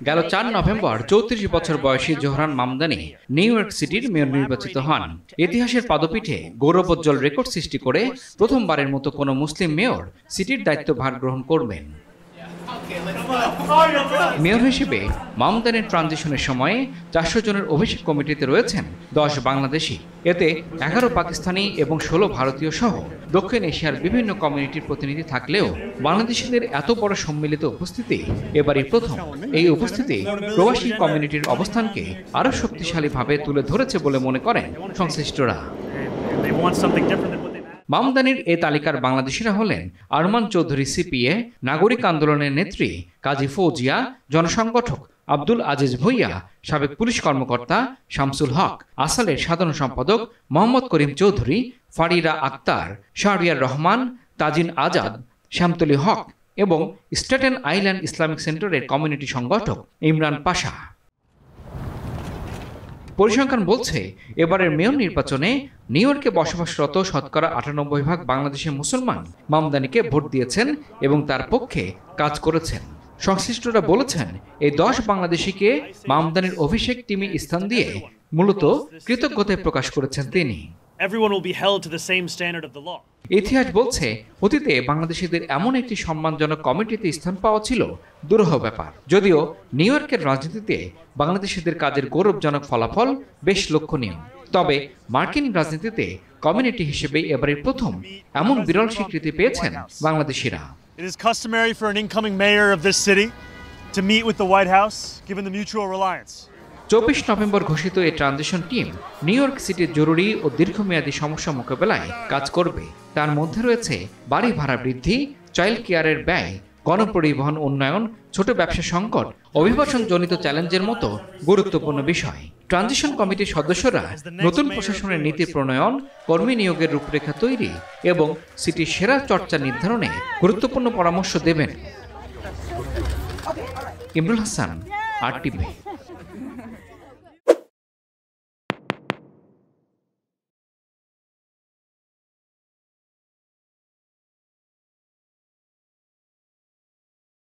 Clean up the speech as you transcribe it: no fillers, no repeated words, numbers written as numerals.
গেল 4 নভেম্বর 34 বছর বয়সী জোহরান মামদানি নিউ ইয়র্ক সিটির মেয়র নির্বাচিত হন। ইতিহাসের পদপীঠে গৌরবোজ্জ্বল রেকর্ড সৃষ্টি করে প্রথমবারের মতো কোনো মুসলিম মেয়র সিটির দায়িত্বভার গ্রহণ করবেন। মেয়র হিসেবে মামদানির ট্রানজিশনের সময়ে 400 জনের অভিষেক কমিটিতে রয়েছেন 10 বাংলাদেশি। এতে 11 পাকিস্তানি এবং 16 ভারতীয় সহ দক্ষিণ এশিয়ার বিভিন্ন কমিউনিটির প্রতিনিধি থাকলেও বাংলাদেশিদের এত বড় সম্মিলিত উপস্থিতি এবারই প্রথম। এই উপস্থিতি প্রবাসী কমিউনিটির অবস্থানকে আরও শক্তিশালীভাবে তুলে ধরেছে বলে মনে করেন সংশ্লিষ্টরা। মামদানির এ তালিকার বাংলাদেশিরা হলেন আরমান চৌধুরী সিপিএ, নাগরিক আন্দোলনের নেত্রী কাজী ফৌজিয়া, জনসংগঠক আব্দুল আজিজ ভুইয়া, সাবেক পুলিশ কর্মকর্তা শামসুল হক, আসালের সাধারণ সম্পাদক মোহাম্মদ করিম চৌধুরী, ফারিরা আক্তার, শাহরিয়ার রহমান, তাজিন আজাদ, শ্যামতলী হক এবং স্ট্যাটেন আইল্যান্ড ইসলামিক সেন্টারের কমিউনিটি সংগঠক ইমরান পাশা। পরিসংখ্যান বলছে এবারের মেয়র নির্বাচনে নিউ ইয়র্কে বসবাসরত শতকরা 98% বাংলাদেশি মুসলমান মামদানিকে ভোট দিয়েছেন এবং তার পক্ষে কাজ করেছেন। সংশ্লিষ্টরা বলেছেন এই 10 বাংলাদেশিকে মামদানির অভিষেক টিমে স্থান দিয়ে মূলত কৃতজ্ঞতা প্রকাশ করেছেন তিনি। ইতিহাস বলছে অতীতে বাংলাদেশিদের এমন একটি সম্মানজনক কমিটিতে স্থান পাওয়া ছিল দুরূহ ব্যাপার। যদিও নিউ ইয়র্কের রাজনীতিতে বাংলাদেশিদের কাজের গৌরবজনক ফলাফল বেশ লক্ষণীয়, তবে মার্কিন রাজনীতিতে কমিউনিটি হিসেবে এবারের প্রথম এমন বিরল স্বীকৃতি পেয়েছেন বাংলাদেশিরা। It is customary for an incoming mayor of this city to meet with the White House, given the mutual reliance. 24 November ঘোষিত এই ট্রানজিশন টিম নিউ ইয়র্ক সিটির জরুরি ও দীর্ঘমেয়াদী সমস্যা মোকাবেলায় কাজ করবে। তার মধ্যে রয়েছে বাড়ি ভাড়া বৃদ্ধি, চাইল্ড কেয়ারের ব্যয়, গণপরিবহন উন্নয়ন, ছোট ব্যবসা সংকট, অভিবাসনজনিত চ্যালেঞ্জের মতো গুরুত্বপূর্ণ বিষয়। ট্রানজিশন কমিটির সদস্যরা নতুন প্রশাসনের নীতি প্রণয়ন, কর্মী নিয়োগের রূপরেখা তৈরি এবং সিটির সেরা চর্চা নির্ধারণে গুরুত্বপূর্ণ পরামর্শ দেবেন। ইমরুল হাসান, RTV।